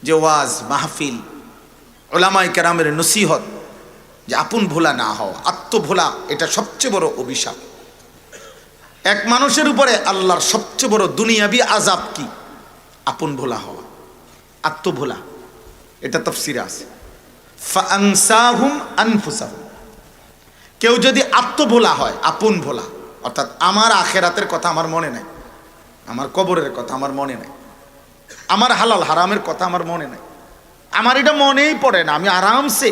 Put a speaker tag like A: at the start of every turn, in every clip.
A: যে ওয়াজ মাহফিল, উলামায়ে কেরামের নসিহত, যে আপন ভোলা না হওয়া, আত্মভোলা, এটা সবচেয়ে বড় অভিশাপ। এক মানুষের উপরে আল্লাহর সবচেয়ে বড় দুনিয়াবি আযাব কি? আপন ভোলা হওয়া, আত্মভোলা। এটা তাফসীরে আছে, ফাআনসাহুম আনফুসাহুম। কেউ যদি আত্মভোলা হয়, আপন ভোলা, অর্থাৎ আমার আখেরাতের কথা আমার মনে নাই, আমার কবরের কথা আমার মনে নাই, আমার হালাল হারামের কথা আমার মনে নাই, আমার এটা মনেই পড়ে না, আমি আরামসে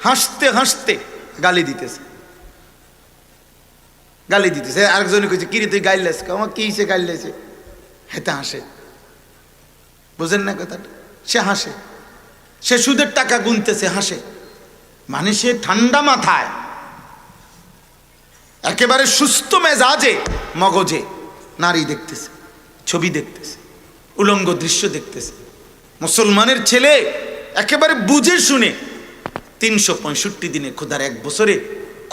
A: হাসতে হাসতে গালি দিতেছে। আরেকজনে কইছে, কিরে তুই গাইলেছ? আমার কি হিসে গাইলেছে? হেতে হাসে। বুঝেন না কথাটা? সে হাসে, সে সুদের টাকা গুনতেছে, হাসে। মানে সে ঠান্ডা মাথায়, একেবারে সুস্থ মেজাজে, মগজে নারী দেখতেছে, ছবি দেখতেছে, উলঙ্গ দৃশ্য দেখতেছে। মুসলমানের ছেলে একেবারে বুঝে শুনে 365 দিনে, খোদার 1 বছরে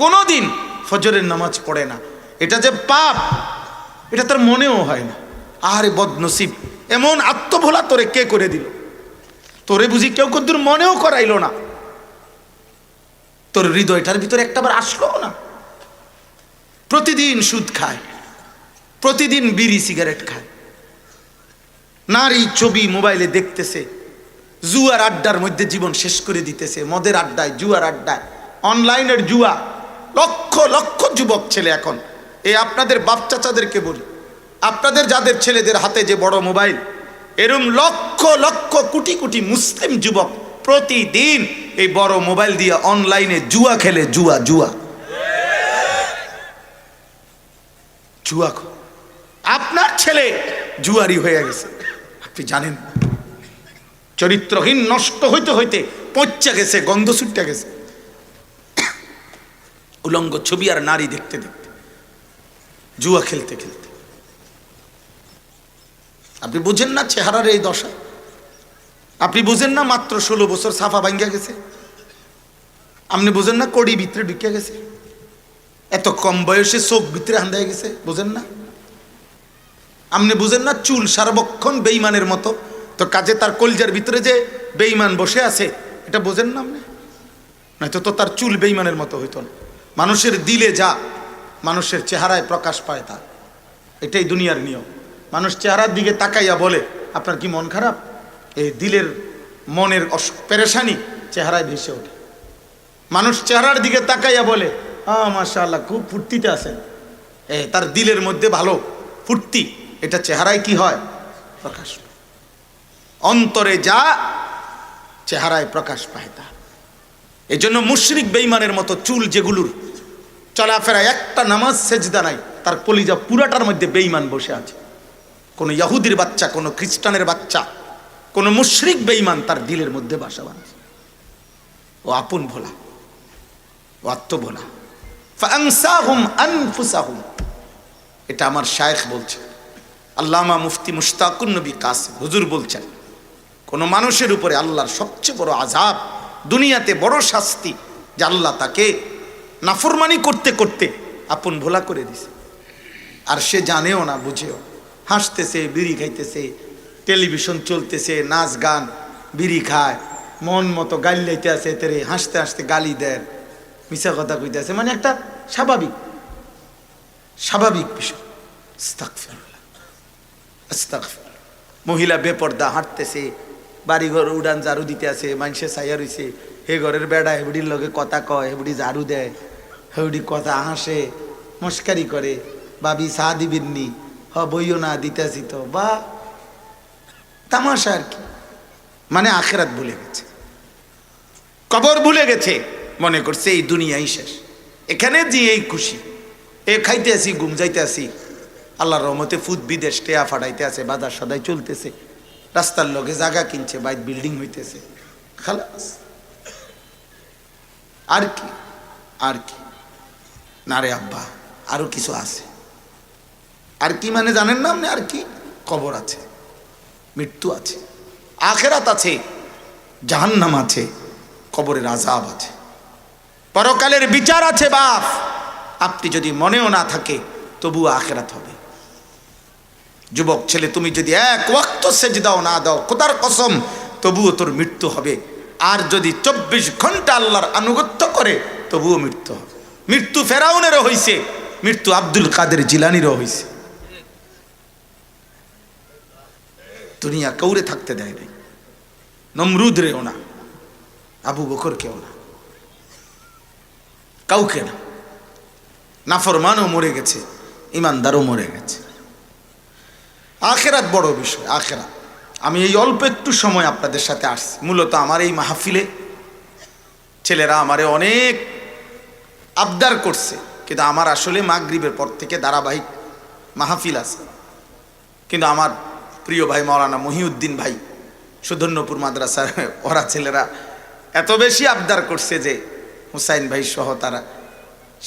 A: কোনোদিন ফজরের নামাজ পড়ে না। এটা যে পাপ, এটা তার মনেও হয় না। আরে বদনসিব, এমন আত্মভোলা তোরে কে করে দিল? তোরে বুঝি কেউ কদ্দুর মনেও করাইলো না? তোর হৃদয়টার ভিতরে একটাবার আসলো না? প্রতিদিন সুদ খায়, প্রতিদিন বিড়ি সিগারেট খায়, নারী ছবি মোবাইলে দেখতেছে, জুয়ার আড্ডার মধ্যে জীবন শেষ করে দিতেছে, মদের আড্ডায়, জুয়ার আড্ডায়, অনলাইনের জুয়া। লক্ষ লক্ষ যুবক ছেলে এখন, এই আপনাদের বাপ চাচাদেরকে বলি, আপনাদের যাদের ছেলেদের হাতে যে বড় মোবাইল, এরম লক্ষ লক্ষ কোটি কোটি মুসলিম যুবক প্রতিদিন এই বড় মোবাইল দিয়ে অনলাইনে জুয়া খেলে। জুয়া জুয়া জুয়া। আপনার ছেলে জুয়ারি হয়ে গেছে, আপনি জানেন? চরিত্রহীন, নষ্ট হইতে হইতে পচা গেছে, গন্ধ ছুটে গেছে, উলঙ্গ ছবি আর নারী দেখতে দেখতে, জুয়া খেলতে খেলতে। আপনি বুঝেন না চেহারার এই দশা? আপনি বুঝেন না মাত্র 16 বছর সাফা ভাঙ্গা গেছে? আপনি বুঝেন না কড়ি ভিতরে ঢুকে গেছে? এত কম বয়সে চোখ ভিতরে হান্দায় গেছে? বুঝেন না? আপনি বুঝেন না চুল সার্বক্ষণ বেঈমানের মতো? তো কাজে তার কলজার ভিতরে যে বেঈমান বসে আছে, এটা বোঝেন না আপনি? নয়তো তো তার চুল বেঈমানের মতো হইতো না। মানুষের দিলে যা মানুষের চেহারায় প্রকাশ পায় তা, এটাই দুনিয়ার নিয়ম। মানুষ চেহারার দিকে তাকাইয়া বলে আপনার কি মন খারাপ? এই দিলের মনের পেরেশানি চেহারায় ভেসে ওঠে। মানুষ চেহারার দিকে তাকাইয়া বলে মাশাআল্লাহ খুব ফুর্তিতে আছেন, তার দিলের মধ্যে ভালো ফুর্তি, এটা চেহারায় কি হয়? প্রকাশ পায়। অন্তরে যা চেহারায় প্রকাশ পায় তা। এই জন্য মুশরিক বেঈমানের মতো চুল যেগুলোর চলাফেরা, একটা নামাজ সেজদা নাই, তার কলিজা পুরাটার মধ্যে বেঈমান বসে আছে। কোন ইহুদির বাচ্চা, কোন খ্রিস্টানের বাচ্চা, কোন মুশরিক বেঈমান তার দিলের মধ্যে বাসা বাঁধছে। ও আপন ভোলা, ও আত্মভোলা। ফাআনসাহুম আনফুসাহুম, এটা আমার শায়েখ বলছে, আল্লামা মুফতি মুশতাকুন নবী কাসিম হুজুর বলছেন, কোন মানুষের উপরে আল্লাহর সবচেয়ে বড় আযাব, দুনিয়াতে বড় শাস্তি, যে আল্লাহ তাকে নাফরমানি করতে করতে আপন ভোলা করে দিছে। আর সে জানেও না, বুঝেও, হাসতেছে, বিড়ি খাইতেছে, টেলিভিশন চলতেছে, নাচ গান, বিড়ি খায়, মন মতো গালি লাইতে আছে, তেরে হাসতে হাসতে গালি দেয়, মিছা কথা কইতেছে, মানে একটা স্বাভাবিক স্বাভাবিক বিষয়। আস্তাগফিরুল্লাহ, আস্তাগফিরুল্লাহ। মহিলা বেপর্দা হাঁটতেছে, বাড়িঘর উড়ান ঝাড়ু দিতে আছে, মানুষে ছাইয়া রইছে, হে ঘরের বেড়া হেবুডির লগে কথা কয়, হেবুডি ঝাড়ু দেয়, হেবুডি কথা হাসে, মস্কারি করে, ভাবি চা দিবেননি, বইও না দিতেছি তো, বা তামাশা আর কি। মানে আখেরাত ভুলে গেছে, কবর ভুলে গেছে, মনে করছে এই দুনিয়াই শেষ, এখানে যে এই খুশি, এ খাইতে আসি, ঘুম যাইতে আসি, আল্লাহর রহমতে ফুদ বিদেশ টেয়া ফাটাইতে আছে, বাজার সদাই চলতেছে, রাস্তার লগে জায়গা কিনছে, বাইক বিল্ডিং হইতেছে, খালাস। আর কি, আর কি না রে আব্বা, আরো কিছু আছে। আর কি মানে জানেন না আপনি? আর কি? কবর আছে, মৃত্যু আছে, আখেরাত আছে, জাহান্নাম আছে, কবরের আযাব আছে, পরকালের বিচার আছে। বাপ, আপনি যদি মনেও না থাকে তবু আখেরাত হবে। যুবক ছেলে, তুমি যদি এক ওয়াক্ত সেজদাও না দাও, খোদার কসম তবুও তোর মৃত্যু হবে। আর যদি 24 ঘন্টা আল্লাহর আনুগত্য করে তবুও মৃত্যু হবে। মৃত্যু ফেরাউনেরও হয়েছে, মৃত্যু আব্দুল কাদের জিলানিরও হয়েছে। দুনিয়া কাউরে থাকতে দেয় নাই, নমরুদ রেও না, আবু বকর কেউ না, কাউকে না। নাফরমানও মরে গেছে, ইমানদারও মরে গেছে। আখেরাত বড় বিষয়, আখেরাত। আমি এই অল্প একটু সময় আপনাদের সাথে আসছি। মূলত আমার এই মাহফিলে ছেলেরা আমারে অনেক আবদার করছে, কিন্তু আমার আসলে মাগরিবের পর থেকে ধারাবাহিক মাহফিল আছে। কিন্তু আমার প্রিয় ভাই মাওলানা মহিউদ্দিন ভাই, সুধন্যপুর মাদ্রাসার ওরা ছেলেরা এত বেশি আবদার করছে যে হুসাইন ভাই সহ তারা,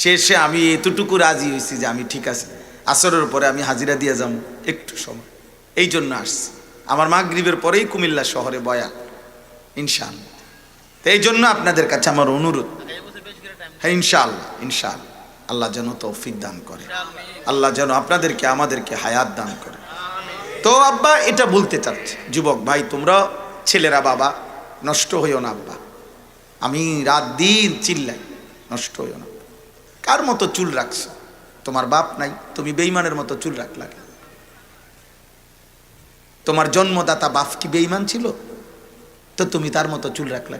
A: শেষে আমি এতটুকু রাজি হয়েছি যে আমি ঠিক আছে, আসরের পরে আমি হাজিরা দিয়ে যাবো একটু সময়, এই জন্য আসছি। আমার মাগরিবের পরেই কুমিল্লা শহরে বয়ান ইনশাআল্লাহ। তো এই জন্য আপনাদের কাছে আমার অনুরোধ, হ্যাঁ ইনশাআল্লাহ, ইনশাআল্লাহ আল্লাহ যেন তৌফিক দান করে, আল্লাহ যেন আপনাদেরকে আমাদেরকে হায়াত দান করে। তো আব্বা এটা বলতে চাচ্ছি, যুবক ভাই তোমরা ছেলেরা, বাবা নষ্ট হইও না আব্বা। আমি রাত দিন চিল্লাই, নষ্ট হইও না। কার মতো চুল রাখছো? তোমার বাপ নাই, তুমি বেঈমানের মতো চুল রাখলা। তোমার জন্মদাতা বাপ কি বেঈমান ছিল? তো তুমি তার মতো চুল রাখলা।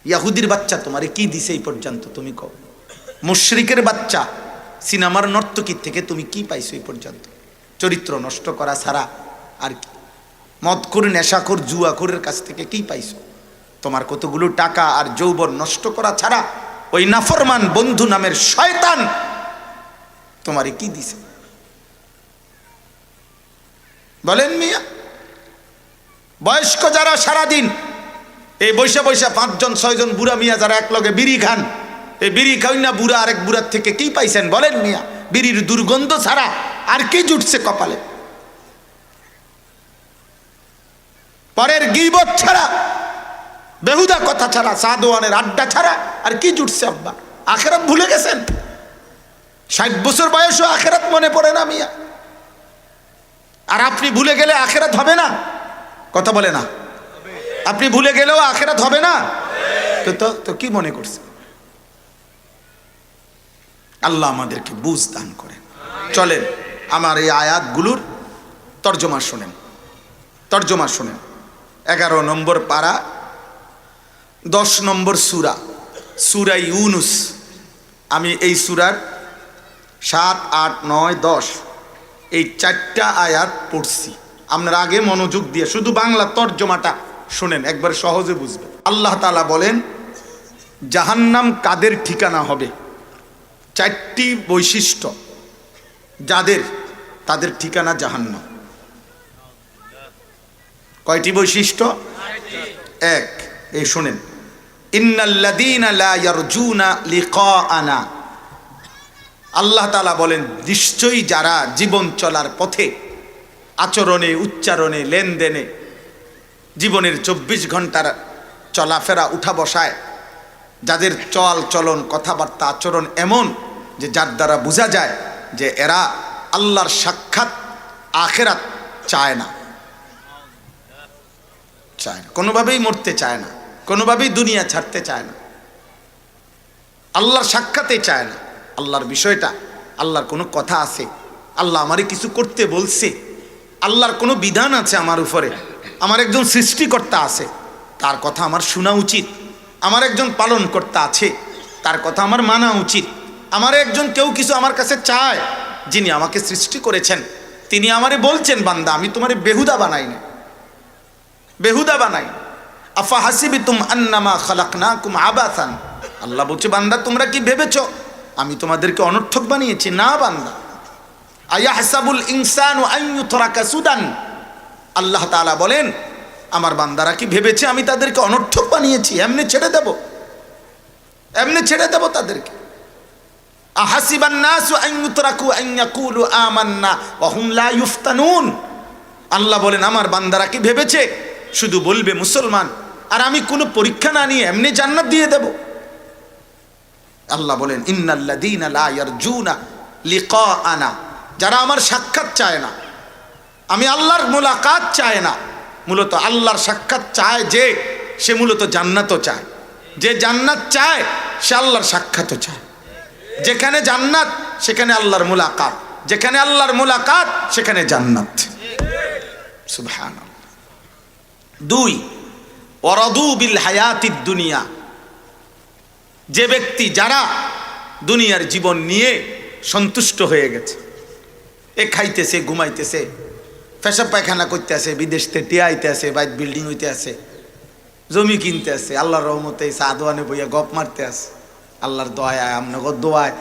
A: ইয়াহুদির বাচ্চা তোমারে কি দিছে এই পর্যন্ত তুমি কও? মুশরিকের বাচ্চা সিনেমার নর্তকীর থেকে তুমি কি পাইছো এই পর্যন্ত? চরিত্র নষ্ট করা ছাড়া আর কি? মদখোর, নেশাখোর, জুয়াখোরের কাছ থেকে কি পাইছো? তোমার কতগুলো টাকা আর যৌবন নষ্ট করা ছাড়া ওই নাফরমান বন্ধু নামের শয়তান তোমারে কি দিছে বলেন মিয়া? বয়স্ক যারা সারাদিন এই বৈশা বৈশা 5 জন 6 জন বুড়া মিয়া যারা একলগে বিড়ি খান, এই বিড়ি খাই না বুড়া আরেক বুড়ার থেকে কি পাইছেন বলেন মিয়া? বিড়ির দুর্গন্ধ ছাড়া আর কি জুটছে কপালে? পরের গীবত ছাড়া, বেহুদা কথা ছাড়া, সাদওয়ানের আড্ডা ছাড়া আর কি জুটছে আব্বা? আখেরাত ভুলে গেছেন? 60 বছর বয়সও আখেরাত মনে পড়ে না মিয়া? আর আপনি ভুলে গেলে আখেরাত হবে না? কথা বলে না? আপনি ভুলে গেলেও আখেরাত হবে না? তো কি মনে করছে? আল্লাহ আমাদেরকে বুঝ দান করেন। চলেন আমার এই আয়াতগুলোর তর্জমা শুনেন, তর্জমা শুনেন। 11 নম্বর পারা, 10 নম্বর সূরা, সূরা ইউনুস। আমি এই সূরার 7, 8, 9, 10 এই 4টা আয়াত পড়ছি। আপনারা আগে মনোযোগ দিয়ে শুধু বাংলা তর্জমাটা শুনেন, একবার সহজে বুঝবেন। আল্লাহ তাআলা বলেন জাহান্নাম কাদের ঠিকানা হবে? 4টি বৈশিষ্ট্য যাদের, তাদের ঠিকানা জাহান্নাম। কয়টি বৈশিষ্ট্য? 1, এই শুনেন, ইন্নাল্লাযীনা লা ইয়ারজুনা লিকাআনা। আল্লাহ তাআলা বলেন নিশ্চয়ই যারা জীবন চলার পথে, আচরণে, উচ্চারণে, লেনদেনে, জীবনের 24 ঘন্টার চলাফেরা, উঠা বসায় যাদের চল চলন, কথাবার্তা, আচরণ এমন যে যার দ্বারা বোঝা যায় যে এরা আল্লাহর সাক্ষাৎ, আখেরাত চায় না, চায় না, কোনোভাবেই মরতে চায় না, কোনোভাবেই দুনিয়া ছাড়তে চায় না, আল্লাহর সাক্ষাতে চায় না। আল্লাহর বিষয়টা, আল্লাহর কোনো কথা আছে, আল্লাহ আমারে কিছু করতে বলছে, আল্লাহর কোনো বিধান আছে আমার উপরে, আমার একজন সৃষ্টিকর্তা আছে, তার কথা আমার শোনা উচিত, আমার একজন পালনকর্তা আছে, তার কথা আমার মানা উচিত, আমার একজন কেউ কিছু আমার কাছে চায়, যিনি আমাকে সৃষ্টি করেছেন, তিনি আমারে বলছেন বান্দা আমি তোমারে বেহুদা বানাই না, বেহুদা বানাই। আফা হাসিবিতুম আন্নামা খালাকনাকুম আবাসান। আল্লাহ বলছে বান্দা তোমরা কি ভেবেছো আমি তোমাদেরকে অনর্থক বানিয়েছি? না বান্দা। আয়াহসাবুল ইনসানু আন ইউতরাকা সুদান। আল্লাহ তাআলা বলেন আমার বান্দারা কি ভেবেছে আমি তাদেরকে অনর্থক বানিয়েছি? এমনি ছেড়ে দেব? এমনি ছেড়ে দেব তাদেরকে? আহাসিবান নাসু আন ইউতরাকু আন ইয়াকুলু আমান্না ওয়া হুম লা ইফতানুন। আল্লাহ বলেন আমার বান্দারা কি ভেবেছে শুধু বলবে মুসলমান আর আমি কোনো পরীক্ষা না নিয়ে এমনি জান্নাত দিয়ে দেব? আল্লাহ বলেন ইন্নাল্লাযীনা লা ইয়ারজুনা লিকাআনা, যারা আমার সাক্ষাৎ চায় না, আমি আল্লাহর মোলাকাত চায় না, মূলত আল্লাহর সাক্ষাৎ চায় যে, সে মূলত জান্নাতও চায়। যে জান্নাত চায় সে আল্লাহর সাক্ষাৎও চায়। যেখানে জান্নাত সেখানে আল্লাহর মুলাকাত, যেখানে আল্লাহর মুলাকাত সেখানে জান্নাত। সুবহানাল্লাহ। 2, ওয়ারাদু বিল হায়াতিদ দুনিয়া। যে ব্যক্তি, যারা দুনিয়ার জীবন নিয়ে সন্তুষ্ট হয়ে গেছে, এ খাইতেছে, ঘুমাইতেছে, পেশাব পায়খানা করতে আছে, বিদেশ থেকে টিয়া আইতে আছে, বাইক বিল্ডিং হইতে আছে, জমি কিনতে আছে, আল্লাহর রহমতে চা দোয়ানে বইয়া গপ মারতে আছে, আল্লাহর দোয়ায়, আপনার দোয়ায়,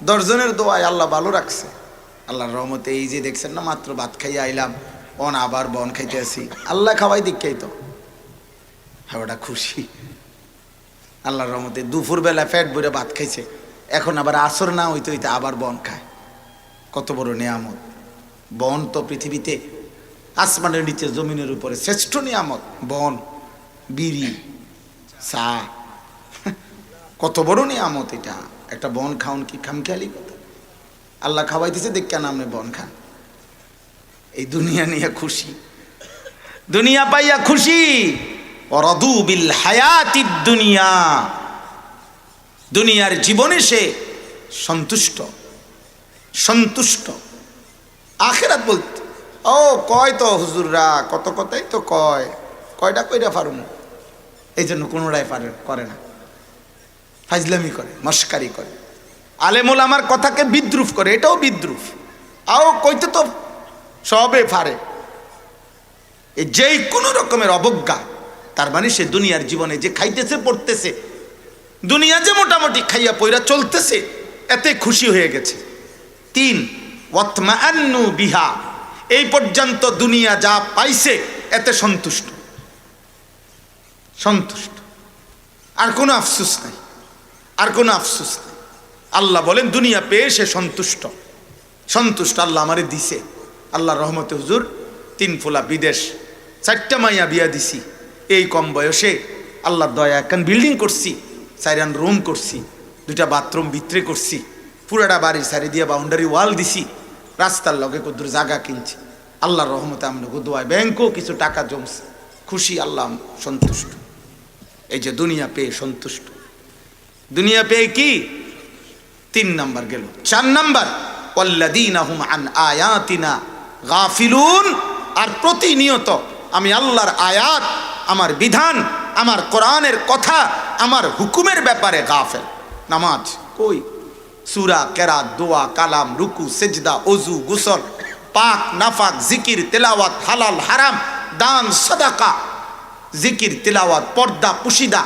A: 10 জনের দোয়ায় আল্লাহ ভালো রাখছে। আল্লাহর রহমতে এই যে দেখছেন না, মাত্র ভাত খাইয়া আইলাম, অন আবার বন খাইতে আসি, আল্লাহ খাওয়াই দীক্ষাই তো, হ্যাঁ ওটা খুশি। আল্লাহর রহমতে দুপুরবেলা পেট ভরে ভাত খাইছে, এখন আবার আসর না হইতে হইতে আবার বন খায়। কত বড় নিয়ামত! বন তো পৃথিবীতে আসমানের নিচে জমিনের উপরে শ্রেষ্ঠ নিয়ামত। বন, বিড়ি, চা, কত বড় নিয়ামত এটা। একটা বন খাওন কি খামখেয়ালি কথা? আল্লাহ খাওয়াইতেছে দেখ কেন আপনি বন খান। এই দুনিয়া নিয়ে খুশি, দুনিয়া পাইয়া খুশি। ওয়ারাদু বিল হায়াতিদ দুনিয়া, দুনিয়ার জীবনে সে সন্তুষ্ট, সন্তুষ্ট। আখিরাত বলতে ও কয় তো হুজুররা, কত কথাই তো কয়, কয়টা কইরা পারুম, এই জন্য কোনোটাই করে না, ফাজলামি করে, মস্কারি করে, আলেমুল আমার কথাকে বিদ্রুপ করে, এটাও বিদ্রুপ। আও কইতে তো সবে পারে, যেই কোনো রকমের অবজ্ঞা, তার মানে সে দুনিয়ার জীবনে যে খাইতেছে পড়তেছে, দুনিয়া যে মোটামুটি খাইয়া পয়রা চলতেছে, এতে খুশি হয়ে গেছে। 3, ওয়াতমাআন্নু বিহা, এই পর্যন্ত দুনিয়া যা পাইছে এতে সন্তুষ্ট, সন্তুষ্ট, আর কোনো আফসোস নাই, আর কোনো আফসোস নাই। আল্লাহ বলেন দুনিয়া পেয়ে সে সন্তুষ্ট, সন্তুষ্ট। আল্লাহ আমারে দিছে, আল্লাহর রহমতে হুজুর 3 ফুলা বিদেশ, 4টা মাইয়া বিয়া দিছি, এই কম বয়সে আল্লাহর দয়া এখন বিল্ডিং করছি, 4 রুম করছি, 2টা বাথরুম ভিতরে করছি, পুরাটা বাড়ির সারি দিয়ে বাউন্ডারি ওয়াল দিছি, রাস্তার লগে কদ্দুর জায়গা কিনছি। আল্লাহর রহমতে আমরা দোয়ায় ব্যাংকেও কিছু টাকা জমছে, খুশি, আল্লাহ সন্তুষ্ট। এই যে দুনিয়া পেয়ে সন্তুষ্ট, দুনিয়া পেয়ে কি 3 নাম্বার গেল। 4 নাম্বার ওয়াল্লাযীনা হুম আন আয়াতিনা গাফিলুন, আর প্রতিনিয়ত আমি আল্লাহর আয়াত, আমার বিধান, আমার কোরআনের কথা, আমার হুকুমের ব্যাপারে গাফেল। নামাজ কই, সূরা, কেরাত, দোয়া, কালাম, রুকু, সেজদা, ওযু, গোসল, পাক নাফাক, জিকির, তেলাওয়াত, হালাল হারাম, দান সাদাকা, জিকির, তেলাওয়াত, পর্দা পুশিদা,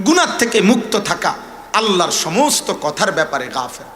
A: গুনাহ থেকে মুক্ত থাকা, আল্লাহর সমস্ত কথার ব্যাপারে গাফেল।